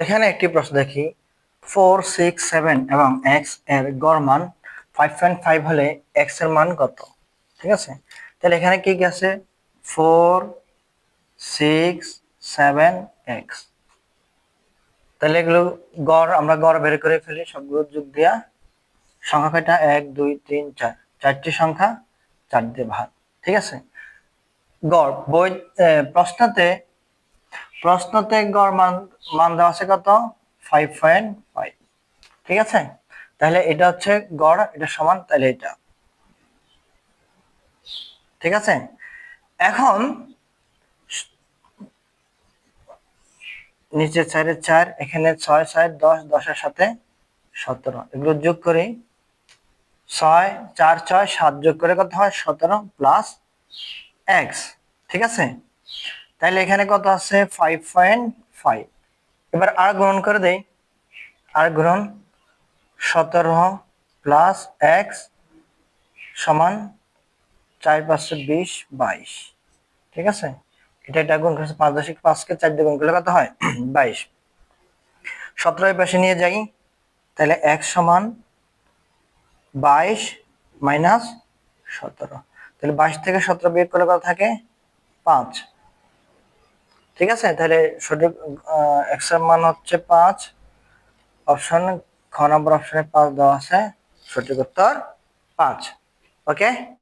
এখানে একটি প্রশ্ন দেখি 4, 6, 7 এবং x এর গড় মান 5.5 হলে x এর মান কত? ঠিক আছে, তাহলে এখানে কি কি আছে? 4, 6, 7, x। তাহলে এগুলো গড়, আমরা গড় বের করে ফেলি সবগুলো যোগ দিয়া। সংখ্যা কয়টা? 1, 2, 3, 4, চারটি সংখ্যা 4 দিয়ে ভাগ। ঠিক আছে, গড় বই প্রশ্নতে গড় মান দেওয়া আছে কত? 5.5। ঠিক আছে, তাহলে এটা হচ্ছে গড়, এটা সমান, তাহলে এটা। ঠিক আছে, এখন নিচে 4 এর 4, এখানে 6, 6, 10, 10 এর সাথে 17, এগুলো যোগ করি। 6, 4, 6, 7 যোগ করে কত হয়? 17 প্লাস x। ঠিক আছে, তাহলে এখানে কত আছে? 5.5। এবার আর গ্রহণ করে দেই, আর গ্রহণ 17 প্লাস x সমান 4, 5, 20, 22। ঠিক আছে, এটা গুণ করছে 5.5কে 4 দিয়ে গুণ করলে কত হয়? 22। 17 এর পাশে নিয়ে যাই, তাহলে x সমান 22 মাইনাস 17। তাহলে 22 থেকে 17 বিয়োগ করলে কত থাকে? 5। ঠিক আছে, তাহলে সঠিক x এর মান হচ্ছে 5। অপশন খ নম্বর অপশনে 5 দেওয়া আছে, সঠিক উত্তর 5। ওকে।